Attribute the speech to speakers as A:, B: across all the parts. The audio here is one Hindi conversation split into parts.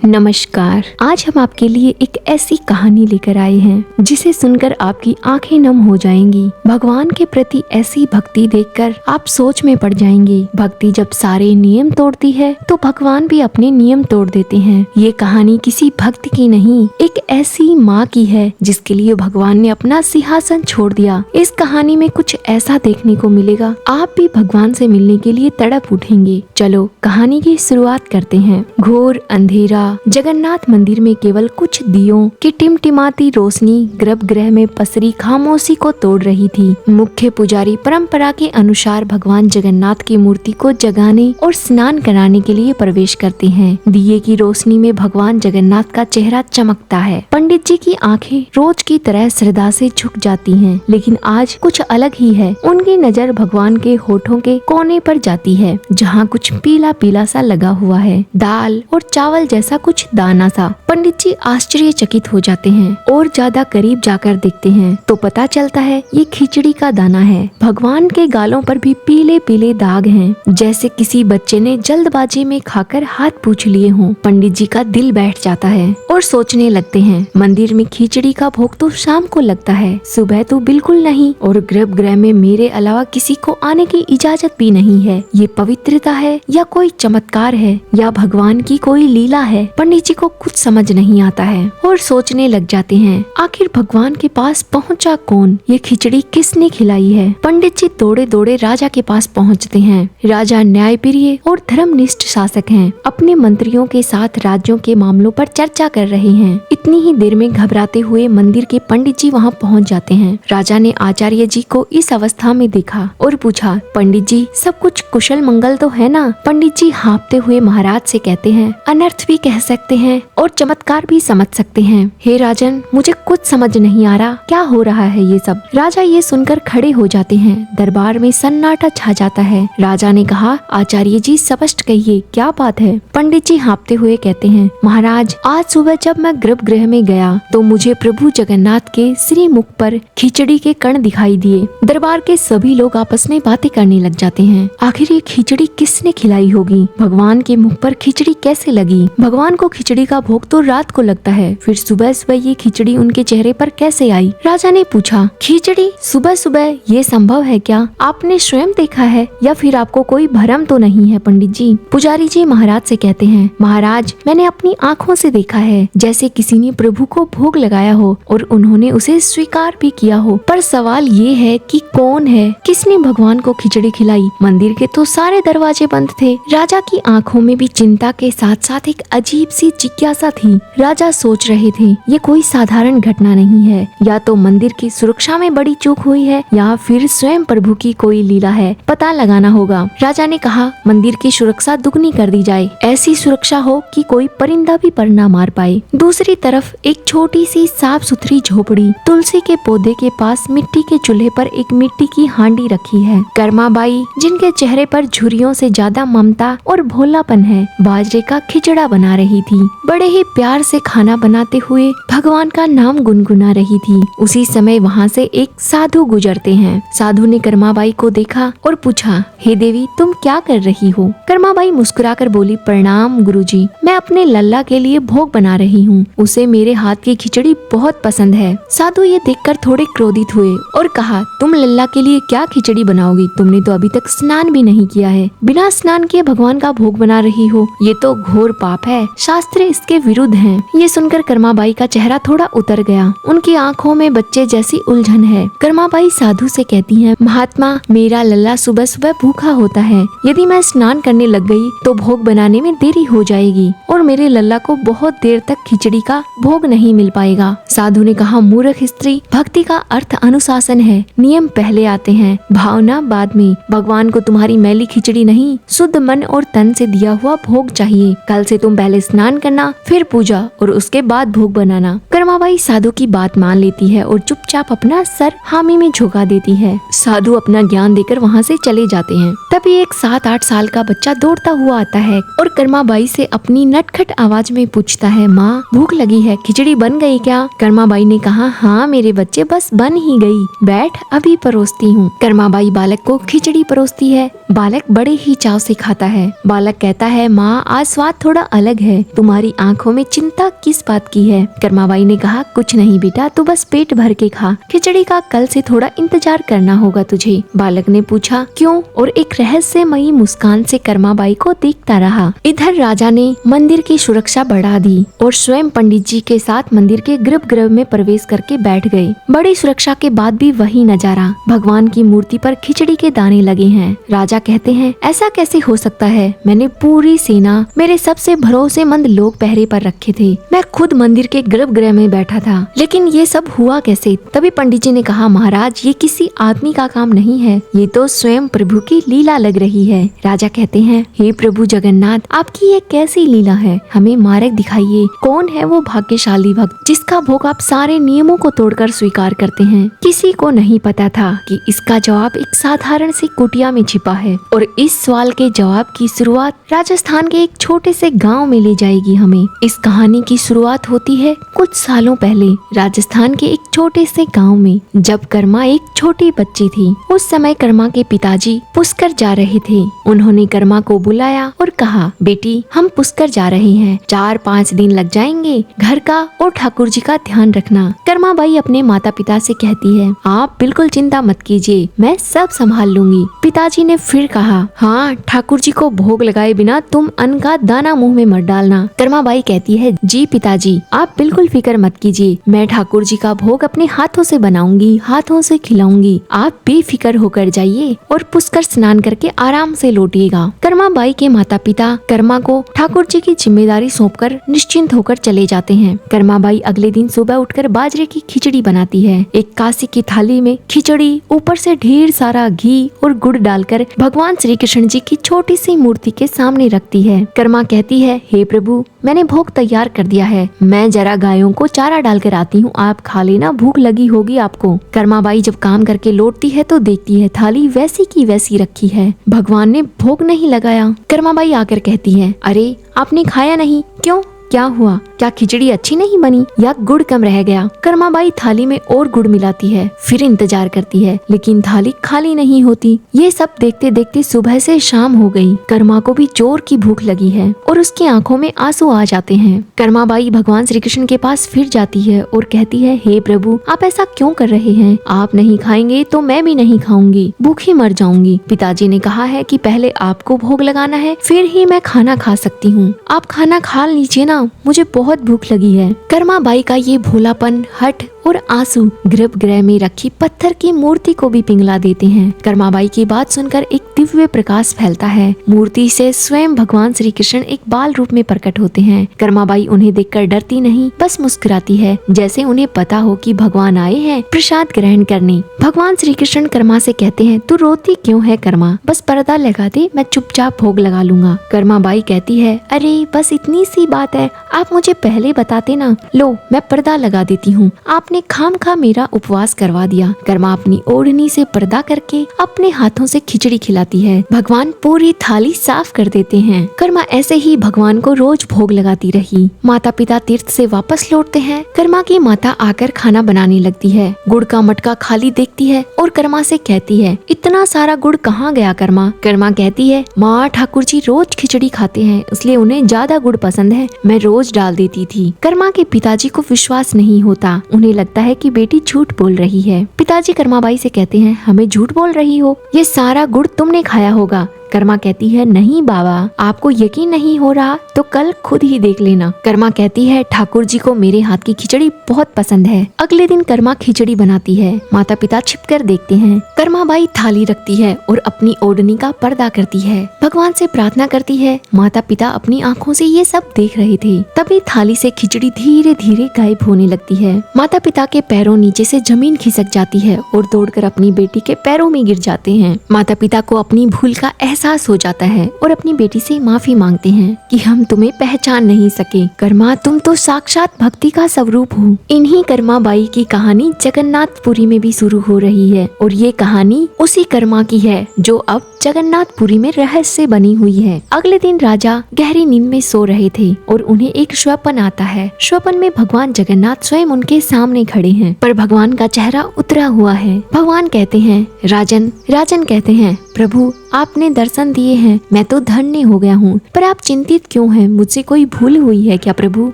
A: नमस्कार। आज हम आपके लिए एक ऐसी कहानी लेकर आए हैं जिसे सुनकर आपकी आंखें नम हो जाएंगी। भगवान के प्रति ऐसी भक्ति देखकर आप सोच में पड़ जाएंगे। भक्ति जब सारे नियम तोड़ती है तो भगवान भी अपने नियम तोड़ देते हैं। ये कहानी किसी भक्त की नहीं, एक ऐसी माँ की है जिसके लिए भगवान ने अपना सिंहासन छोड़ दिया। इस कहानी में कुछ ऐसा देखने को मिलेगा, आप भी भगवान से मिलने के लिए तड़प उठेंगे। चलो कहानी की शुरुआत करते हैं। घोर अंधेरा जगन्नाथ मंदिर में केवल कुछ दियों की टिमटिमाती रोशनी गर्भगृह में पसरी खामोशी को तोड़ रही थी। मुख्य पुजारी परंपरा के अनुसार भगवान जगन्नाथ की मूर्ति को जगाने और स्नान कराने के लिए प्रवेश करते हैं। दिए की रोशनी में भगवान जगन्नाथ का चेहरा चमकता है। पंडित जी की आंखें रोज की तरह श्रद्धा से झुक जाती हैं, लेकिन आज कुछ अलग ही है। उनकी नजर भगवान के होठों के कोने पर जाती है, जहाँ कुछ पीला पीला सा लगा हुआ है, दाल और चावल जैसा कुछ दाना सा। पंडित जी आश्चर्यचकित हो जाते हैं और ज्यादा करीब जाकर देखते हैं तो पता चलता है ये खिचड़ी का दाना है। भगवान के गालों पर भी पीले पीले दाग हैं, जैसे किसी बच्चे ने जल्दबाजी में खाकर हाथ पूछ लिए हों। पंडित जी का दिल बैठ जाता है और सोचने लगते हैं, मंदिर में खिचड़ी का भोग तो शाम को लगता है, सुबह तो बिल्कुल नहीं, और गर्भगृह में मेरे अलावा किसी को आने की इजाजत भी नहीं है। ये पवित्रता है या कोई चमत्कार है या भगवान की कोई लीला है? पंडित जी को कुछ समझ नहीं आता है और सोचने लग जाते हैं, आखिर भगवान के पास पहुंचा कौन? ये खिचड़ी किसने खिलाई है? पंडित जी दौड़े दौड़े राजा के पास पहुंचते हैं। राजा न्यायप्रिय और धर्मनिष्ठ शासक हैं। अपने मंत्रियों के साथ राज्यों के मामलों पर चर्चा कर रहे हैं। इतनी ही देर में घबराते हुए मंदिर के पंडित जी वहाँ पहुँच जाते हैं। राजा ने आचार्य जी को इस अवस्था में देखा और पूछा, पंडित जी सब कुछ कुशल मंगल तो है ना? पंडित जी हाँफते हुए महाराज से कहते हैं, अनर्थ भी कह सकते हैं और चमत्कार भी समझ सकते हैं। हे राजन, मुझे कुछ समझ नहीं आ रहा, क्या हो रहा है ये सब? राजा ये सुनकर खड़े हो जाते हैं। दरबार में सन्नाटा छा जाता है। राजा ने कहा, आचार्य जी स्पष्ट कहिए, क्या बात है? पंडित जी हाँफते हुए कहते हैं, महाराज आज सुबह जब मैं गर्भगृह में गया तो मुझे प्रभु जगन्नाथ के श्री मुख पर खिचड़ी के कण दिखाई दिए। दरबार के सभी लोग आपस में बातें करने लग जाते हैं। आखिर ये खिचड़ी किसने खिलाई होगी? भगवान के मुख पर खिचड़ी कैसे लगी? भगवान को खिचड़ी का भोग तो रात को लगता है, फिर सुबह सुबह ये खिचड़ी उनके चेहरे पर कैसे आई? राजा ने पूछा, खिचड़ी सुबह सुबह ये संभव है क्या? आपने स्वयं देखा है या फिर आपको कोई भ्रम तो नहीं है पंडित जी? पुजारी जी महाराज से कहते हैं, महाराज मैंने अपनी आँखों से देखा है, जैसे किसी ने प्रभु को भोग लगाया हो और उन्होंने उसे स्वीकार भी किया हो। पर सवाल ये है कि कौन है, किसने भगवान को खिचड़ी खिलाई? मंदिर के तो सारे दरवाजे बंद थे। राजा की आंखों में भी चिंता के साथ साथ एक अजीब सी जिज्ञासा थी। राजा सोच रहे थे, ये कोई साधारण घटना नहीं है, या तो मंदिर की सुरक्षा में बड़ी चूक हुई है या फिर स्वयं प्रभु की कोई लीला है। पता लगाना होगा। राजा ने कहा, मंदिर की सुरक्षा दुगनी कर दी जाए, ऐसी सुरक्षा हो कि कोई परिंदा भी पर ना मार पाए। दूसरी तरफ एक छोटी सी साफ सुथरी झोपड़ी, तुलसी के पौधे के पास मिट्टी के चूल्हे पर एक मिट्टी की हांडी रखी है। कर्माबाई, जिनके चेहरे पर झुर्रियों से ज्यादा ममता और भोलापन है, बाजरे का खिचड़ा बना रही थी। बड़े ही प्यार से खाना बनाते हुए भगवान का नाम गुनगुना रही थी। उसी समय वहाँ से एक साधु गुजरते हैं। साधु ने कर्माबाई को देखा और पूछा, हे देवी तुम क्या कर रही हो? कर्माबाई मुस्कुराकर बोली, प्रणाम गुरुजी, मैं अपने लल्ला के लिए भोग बना रही हूँ, उसे मेरे हाथ की खिचड़ी बहुत पसंद है। साधु ये देखकर थोड़े क्रोधित हुए और कहा, तुम लल्ला के लिए क्या खिचड़ी बनाओगी? तुमने तो अभी तक स्नान भी नहीं किया है, बिना स्नान किए भगवान का भोग बना रही हो, ये तो घोर पाप है, शास्त्र इसके विरुद्ध हैं। ये सुनकर कर्माबाई का चेहरा थोड़ा उतर गया। उनकी आंखों में बच्चे जैसी उलझन है। कर्माबाई साधु से कहती हैं, महात्मा मेरा लल्ला सुबह सुबह भूखा होता है, यदि मैं स्नान करने लग गई तो भोग बनाने में देरी हो जाएगी और मेरे लल्ला को बहुत देर तक खिचड़ी का भोग नहीं मिल पाएगा। साधु ने कहा, मूर्ख स्त्री, भक्ति का अर्थ अनुशासन है, नियम पहले आते हैं, भावना बाद में। भगवान को तुम्हारी मैली खिचड़ी नहीं, शुद्ध मन और तन से दिया हुआ भोग चाहिए। कल से तुम पहले स्नान करना, फिर पूजा और उसके बाद भोग बनाना। कर्माबाई साधु की बात मान लेती है और चुपचाप अपना सर हामी में झुका देती है। साधु अपना ज्ञान देकर वहाँ से चले जाते हैं। तभी एक 7-8 साल का बच्चा दौड़ता हुआ आता है और कर्माबाई से अपनी नटखट आवाज में पूछता है, माँ भूख लगी है, खिचड़ी बन गई क्या? कर्माबाई ने कहा, हाँ मेरे बच्चे, बस बन ही गई, बैठ अभी परोसती हूँ। कर्माबाई बालक को खिचड़ी परोसती है। बालक बड़े ही चाव से खाता है। बालक कहता है, माँ आज स्वाद थोड़ा अलग है, तुम्हारी आंखों में चिंता किस बात की है? कर्माबाई ने कहा, कुछ नहीं बेटा, तू बस पेट भर के खा, खिचड़ी का कल से थोड़ा इंतजार करना होगा तुझे। बालक ने पूछा, क्यों? और एक रहस्यमयी मुस्कान से कर्माबाई को देखता रहा। इधर राजा ने मंदिर की सुरक्षा बढ़ा दी और स्वयं पंडित जी के साथ मंदिर के गर्भगृह में प्रवेश करके बैठ गए। बड़ी सुरक्षा के बाद भी वही नजारा, भगवान की मूर्ति पर खिचड़ी के दाने लगे हैं। राजा कहते हैं, ऐसा कैसे हो सकता है? मैंने पूरी सेना, मेरे सबसे भरोसेमंद लोग पहरे पर रखे थे, मैं खुद मंदिर के गर्भगृह में बैठा था, लेकिन ये सब हुआ कैसे? तभी पंडित जी ने कहा, महाराज ये किसी आदमी का काम नहीं है, ये तो स्वयं प्रभु की लीला लग रही है। राजा कहते हैं, हे प्रभु जगन्नाथ, आपकी ये कैसी लीला है? हमें मार्ग दिखाइए। कौन है वो भाग्यशाली भक्त जिसका भोग आप सारे नियमों को तोड़कर स्वीकार करते हैं? किसी को नहीं पता था कि इसका जवाब एक साधारण सी कुटिया में छिपा है। और इस सवाल के जवाब की शुरुआत राजस्थान के एक छोटे से गांव में ले जाएगी हमें। इस कहानी की शुरुआत होती है कुछ सालों पहले राजस्थान के एक छोटे से गांव में, जब कर्मा एक छोटी बच्ची थी। उस समय कर्मा के पिताजी पुष्कर जा रहे थे। उन्होंने कर्मा को बुलाया और कहा, बेटी हम पुष्कर जा रहे हैं, 4-5 दिन लग जाएंगे, घर का और ठाकुर जी का ध्यान रखना। कर्माबाई अपने माता पिता से कहती है, आप बिल्कुल चिंता मत कीजिए, मैं सब संभाल लूंगी। पिताजी ने फिर कहा, हाँ ठाकुर जी को भोग लगाए बिना तुम अन्न का दाना मुंह में मत डालना। कर्माबाई कहती है, जी पिताजी आप बिल्कुल फिक्र मत कीजिए, मैं ठाकुर जी का भोग अपने हाथों से बनाऊंगी, हाथों से खिलाऊंगी, आप बेफिक्र होकर जाइए और पुष्कर स्नान करके आराम से लौटिएगा। कर्माबाई के माता पिता कर्मा को ठाकुर जी की जिम्मेदारी सौंपकर निश्चिंत होकर चले जाते हैं। कर्माबाई अगले दिन सुबह उठकर बाजरे की खिचड़ी बनाती है। एक कांसे की थाली में खिचड़ी, ऊपर से ढेर सारा घी और गुड़ डालकर भगवान श्री कृष्ण जी की छोटी सी मूर्ति के सामने रखती है। कर्मा कहती है, हे प्रभु मैंने भोग तैयार कर दिया है, मैं जरा गायों को चारा डालकर आती हूँ, आप खा लेना, भूख लगी होगी आपको। कर्माबाई जब काम करके लौटती है तो देखती है थाली वैसी की वैसी रखी है, भगवान ने भोग नहीं लगाया। कर्माबाई आकर कहती है, अरे आपने खाया नहीं, क्यों? क्या हुआ? क्या खिचड़ी अच्छी नहीं बनी या गुड़ कम रह गया? कर्माबाई थाली में और गुड़ मिलाती है, फिर इंतजार करती है, लेकिन थाली खाली नहीं होती। ये सब देखते देखते सुबह से शाम हो गई। कर्मा को भी जोर की भूख लगी है और उसकी आंखों में आंसू आ जाते हैं। कर्माबाई भगवान श्री कृष्ण के पास फिर जाती है और कहती है, हे प्रभु आप ऐसा क्यों कर रहे हैं? आप नहीं खाएंगे तो मैं भी नहीं खाऊंगी, भूखी मर जाऊंगी। पिताजी ने कहा है कि पहले आपको भोग लगाना है, फिर ही मैं खाना खा सकती हूँ, आप खाना खा लीजिए ना, मुझे बहुत भूख लगी है। कर्माबाई का ये भोलापन, हठ और आंसू गर्भगृह में रखी पत्थर की मूर्ति को भी पिघला देते हैं। कर्माबाई की बात सुनकर एक दिव्य प्रकाश फैलता है। मूर्ति से स्वयं भगवान श्री कृष्ण एक बाल रूप में प्रकट होते हैं। कर्माबाई उन्हें देखकर डरती नहीं, बस मुस्कुराती है, जैसे उन्हें पता हो कि भगवान आए हैं प्रसाद ग्रहण करने। भगवान श्री कृष्ण कर्मा से कहते हैं, तू रोती क्यों है कर्मा, बस पर्दा लगा दे, मैं चुपचाप भोग लगा लूंगा। कर्माबाई कहती है, अरे बस इतनी सी बात है, आप मुझे पहले बताते ना, लो मैं पर्दा लगा देती हूँ, आपने खामखा मेरा उपवास करवा दिया। कर्मा अपनी ओढ़नी से पर्दा करके अपने हाथों से खिचड़ी खिलाती है। भगवान पूरी थाली साफ कर देते हैं। कर्मा ऐसे ही भगवान को रोज भोग लगाती रही। माता पिता तीर्थ से वापस लौटते हैं। कर्मा की माता आकर खाना बनाने लगती है। गुड़ का मटका खाली देखती है और कर्मा से कहती है, इतना सारा गुड़ कहाँ गया कर्मा? कर्मा कहती है, माँ ठाकुर जी रोज खिचड़ी खाते हैं, इसलिए उन्हें ज्यादा गुड़ पसंद है, मैं रोज डाल देती थी। कर्मा के पिताजी को विश्वास नहीं होता, उन्हें लगता है कि बेटी झूठ बोल रही है। पिताजी कर्माबाई से कहते हैं, हमें झूठ बोल रही हो, ये सारा गुड़ तुमने खाया होगा। कर्मा कहती है, नहीं बाबा, आपको यकीन नहीं हो रहा तो कल खुद ही देख लेना। कर्मा कहती है, ठाकुर जी को मेरे हाथ की खिचड़ी बहुत पसंद है। अगले दिन कर्मा खिचड़ी बनाती है। माता पिता छिपकर देखते हैं। कर्माबाई थाली रखती है और अपनी ओढ़नी का पर्दा करती है। भगवान से प्रार्थना करती है। माता पिता अपनी आंखों से ये सब देख रहे थे। तभी थाली से खिचड़ी धीरे धीरे गायब होने लगती है। माता पिता के पैरों नीचे से जमीन खिसक जाती है और दौड़कर अपनी बेटी के पैरों में गिर जाते हैं। माता पिता को अपनी भूल का एहसास हो जाता है और अपनी बेटी से माफी मांगते हैं कि हम तुम्हें पहचान नहीं सके। कर्मा तुम तो साक्षात भक्ति का स्वरूप हो। इन्हीं कर्माबाई की कहानी जगन्नाथपुरी में भी शुरू हो रही है और ये कहानी उसी कर्मा की है जो अब जगन्नाथपुरी में रहस्य बनी हुई है। अगले दिन राजा गहरी नींद में सो रहे थे और उन्हें एक स्वप्न आता है। स्वप्न में भगवान जगन्नाथ स्वयं उनके सामने खड़े हैं, पर भगवान का चेहरा उतरा हुआ है। भगवान कहते हैं राजन। राजन कहते हैं प्रभु आपने दर्शन दिए हैं, मैं तो धन्य हो गया हूँ, पर आप चिंतित क्यों हैं? मुझसे कोई भूल हुई है क्या प्रभु?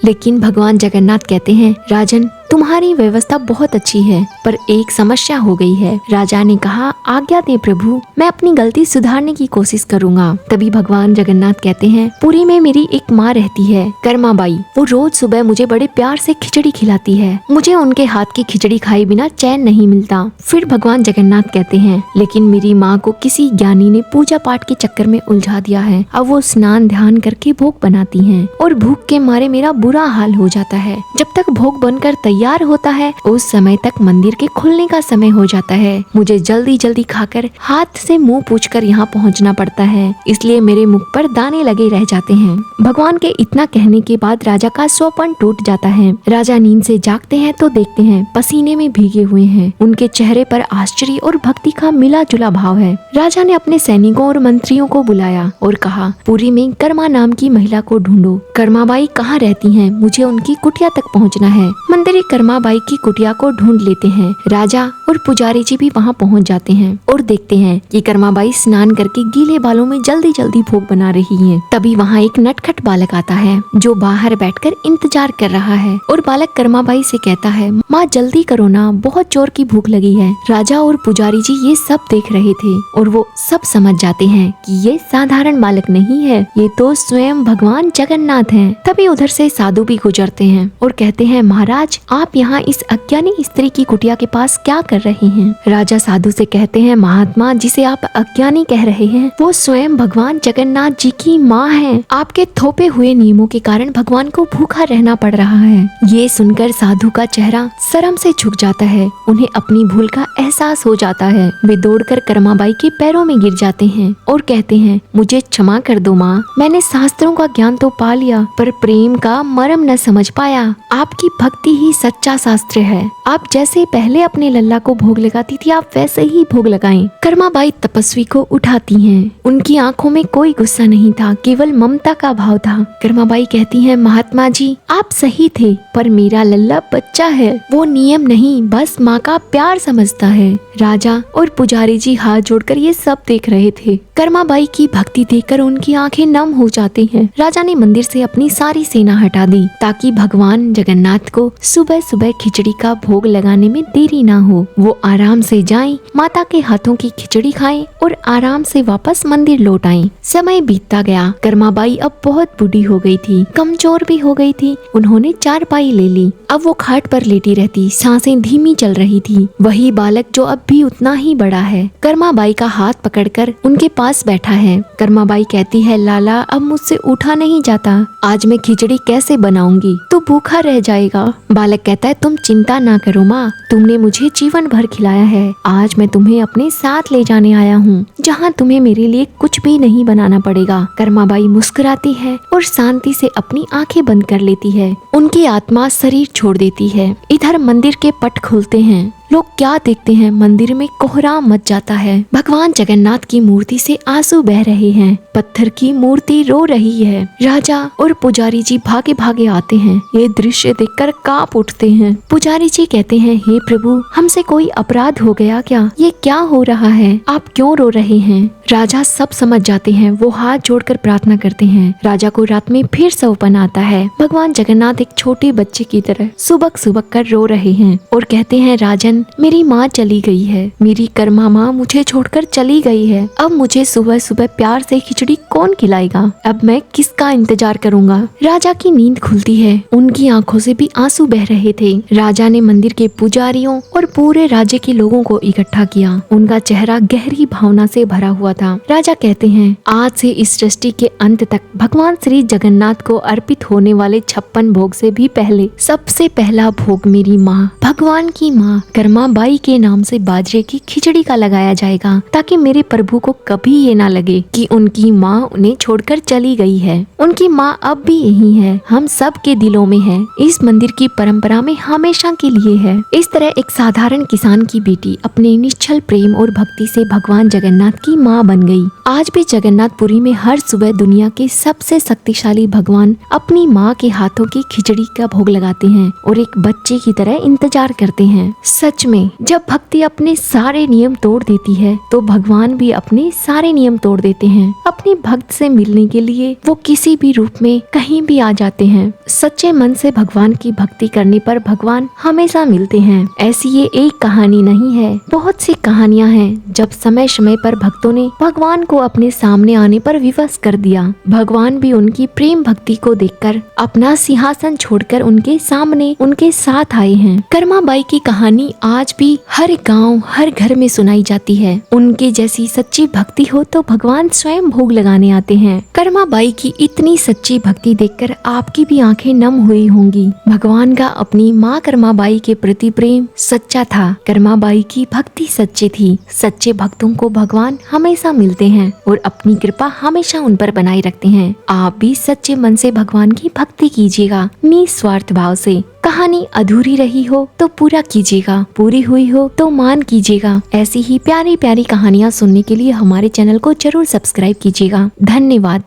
A: लेकिन भगवान जगन्नाथ कहते हैं राजन तुम्हारी व्यवस्था बहुत अच्छी है, पर एक समस्या हो गई है। राजा ने कहा आज्ञा दे प्रभु, मैं अपनी गलती सुधारने की कोशिश करूंगा। तभी भगवान जगन्नाथ कहते हैं पुरी में मेरी एक माँ रहती है कर्माबाई, वो रोज सुबह मुझे बड़े प्यार से खिचड़ी खिलाती है, मुझे उनके हाथ की खिचड़ी खाए बिना चैन नहीं मिलता। फिर भगवान जगन्नाथ कहते हैं लेकिन मेरी माँ को किसी ज्ञानी ने पूजा पाठ के चक्कर में उलझा दिया है, अब वो स्नान ध्यान करके भोग बनाती हैं और भूख के मारे मेरा बुरा हाल हो जाता है। जब तक भोग बनकर तैयार होता है उस समय तक मंदिर के खुलने का समय हो जाता है। मुझे जल्दी जल्दी खाकर हाथ से मुंह पोंछकर यहाँ पहुँचना पड़ता है, इसलिए मेरे मुख पर दाने लगे रह जाते हैं। भगवान के इतना कहने के बाद राजा का स्वप्न टूट जाता है। राजा नींद से जागते हैं तो देखते हैं पसीने में भीगे हुए हैं। उनके चेहरे पर आश्चर्य और भक्ति का मिला जुला भाव है। राजा ने अपने सैनिकों और मंत्रियों को बुलाया और कहा पुरी में कर्मा नाम की महिला को ढूंढो। कर्माबाई कहाँ रहती हैं? मुझे उनकी कुटिया तक पहुँचना है। मंत्री कर्माबाई की कुटिया को ढूंढ लेते हैं। राजा और पुजारी जी भी वहाँ पहुँच जाते हैं और देखते हैं कि कर्माबाई स्नान करके गीले बालों में जल्दी जल्दी भोग बना रही हैं। तभी वहाँ एक नटखट बालक आता है जो बाहर बैठकर इंतजार कर रहा है और बालक कर्माबाई से कहता है माँ जल्दी करो ना, बहुत जोर की भूख लगी है। राजा और पुजारी जी ये सब देख रहे थे और वो सब समझ जाते हैं कि ये साधारण बालक नहीं है, ये तो स्वयं भगवान जगन्नाथ हैं। तभी उधर से साधु भी गुजरते हैं और कहते हैं महाराज आप यहाँ इस अज्ञानी स्त्री की कुटिया के पास क्या कर रहे हैं? राजा साधु से कहते हैं महात्मा जिसे आप अज्ञानी कह रहे हैं वो स्वयं भगवान जगन्नाथ जी की माँ है। आपके थोपे हुए नियमों के कारण भगवान को भूखा रहना पड़ रहा है। ये सुनकर साधु का चेहरा शर्म से झुक जाता है, उन्हें अपनी भूल का एहसास हो जाता है। वे दौड़कर कर्माबाई के पैरों में गिर जाते हैं और कहते हैं मुझे क्षमा कर दो माँ, मैंने शास्त्रों का ज्ञान तो पा लिया पर प्रेम का मर्म न समझ पाया। आपकी भक्ति ही सच्चा शास्त्र है। आप जैसे पहले अपने लल्ला को भोग लगाती थी आप वैसे ही भोग लगाएं। कर्माबाई तपस्वी को उठाती हैं। उनकी आंखों में कोई गुस्सा नहीं था, केवल ममता का भाव था। कर्माबाई कहती हैं महात्मा जी आप सही थे, पर मेरा लल्ला बच्चा है, वो नियम नहीं बस माँ का प्यार समझता है। राजा और पुजारी जी हाथ जोड़कर ये सब देख रहे थे। कर्माबाई की भक्ति देखकर उनकी आंखें नम हो जाती हैं। राजा ने मंदिर से अपनी सारी सेना हटा दी ताकि भगवान जगन्नाथ को सुबह सुबह खिचड़ी का भोग लगाने में देरी ना हो। वो आराम से जाएं, माता के हाथों की खिचड़ी खाएं और आराम से वापस मंदिर लौट आएं। समय बीतता गया। कर्माबाई अब बहुत बूढ़ी हो गई थी, कमजोर भी हो गई थी। उन्होंने चारपाई ले ली। अब वो खाट पर लेटी रहती, सांसें धीमी चल रही थी। वही बालक जो अब भी उतना ही बड़ा है कर्माबाई का हाथ पकड़कर उनके पास बैठा है। कर्माबाई कहती है लाला अब मुझसे उठा नहीं जाता, आज मैं खिचड़ी कैसे बनाऊंगी, तू भूखा रह जाएगा। बालक कहता है तुम चिंता ना करो माँ, तुमने मुझे जीवन भर खिलाया है, आज मैं तुम्हें अपने साथ ले जाने आया हूँ जहाँ तुम्हें मेरे लिए कुछ भी नहीं बनाना पड़ेगा। कर्माबाई मुस्कुराती है और शांति से अपनी आंखें बंद कर लेती है। उनकी आत्मा शरीर छोड़ देती है। इधर मंदिर के पट खुलते हैं। लोग क्या देखते हैं, मंदिर में कोहराम मच जाता है। भगवान जगन्नाथ की मूर्ति से आंसू बह रहे हैं, पत्थर की मूर्ति रो रही है। राजा और पुजारी जी भागे भागे आते हैं। ये दृश्य देखकर कांप उठते हैं। पुजारी जी कहते हैं हे प्रभु हमसे कोई अपराध हो गया क्या? ये क्या हो रहा है, आप क्यों रो रहे हैं? राजा सब समझ जाते हैं। वो हाथ जोड़कर प्रार्थना करते हैं। राजा को रात में फिर सपना आता है। भगवान जगन्नाथ एक छोटे बच्चे की तरह सुबक सुबक कर रो रहे हैं और कहते हैं राजन मेरी माँ चली गई है, मेरी कर्मा माँ मुझे छोड़कर चली गई है। अब मुझे सुबह सुबह प्यार से खिचड़ी कौन खिलाएगा? अब मैं किसका इंतजार करूँगा? राजा की नींद खुलती है। उनकी आंखों से भी आंसू बह रहे थे। राजा ने मंदिर के पुजारियों और पूरे राज्य के लोगों को इकट्ठा किया। उनका चेहरा गहरी भावना से भरा हुआ था। राजा कहते हैं आज से इस सृष्टि के अंत तक भगवान श्री जगन्नाथ को अर्पित होने वाले 56 भोग से भी पहले सबसे पहला भोग मेरी माँ भगवान की माँ कर्माबाई के नाम से बाजरे की खिचड़ी का लगाया जाएगा, ताकि मेरे प्रभु को कभी ये ना लगे कि उनकी माँ उन्हें छोड़कर चली गई है। उनकी माँ अब भी यही है, हम सब के दिलों में है, इस मंदिर की परंपरा में हमेशा के लिए है। इस तरह एक साधारण किसान की बेटी अपने निश्चल प्रेम और भक्ति से भगवान जगन्नाथ की माँ बन गई। आज भी जगन्नाथपुरी में हर सुबह दुनिया के सबसे शक्तिशाली भगवान अपनी माँ के हाथों की खिचड़ी का भोग लगाते हैं और एक बच्चे की तरह इंतजार करते हैं। सच में जब भक्ति अपने सारे नियम तोड़ देती है तो भगवान भी अपने सारे नियम तोड़ देते हैं। अपने भक्त से मिलने के लिए वो किसी भी रूप में कहीं भी आ जाते हैं। सच्चे मन से भगवान की भक्ति करने पर भगवान हमेशा मिलते हैं। ऐसी ये एक कहानी नहीं है, बहुत सी कहानियाँ हैं जब समय समय पर भक्तों ने भगवान को अपने सामने आने पर विवश कर दिया। भगवान भी उनकी प्रेम भक्ति को देखकर अपना सिंहासन छोड़कर उनके सामने उनके साथ आए हैं। कर्मा बाई की कहानी आज भी हर गांव हर घर में सुनाई जाती है। उनके जैसी सच्ची भक्ति हो तो भगवान स्वयं भोग लगाने आते हैं। कर्मा बाई की इतनी सच्ची भक्ति देखकर आपकी भी आंखें नम हुई होंगी। भगवान का अपनी माँ कर्मा बाई के प्रति प्रेम सच्चा था। कर्मा बाई की भक्ति सच्ची थी। सच्चे भक्तों को भगवान हमेशा मिलते हैं और अपनी कृपा हमेशा उन पर बनाए रखते हैं। आप भी सच्चे मन से भगवान की भक्ति कीजिएगा, निस्वार्थ भाव से। कहानी अधूरी रही हो तो पूरा कीजिएगा, पूरी हुई हो तो मान कीजिएगा। ऐसी ही प्यारी प्यारी कहानियाँ सुनने के लिए हमारे चैनल को जरूर सब्सक्राइब कीजिएगा। धन्यवाद।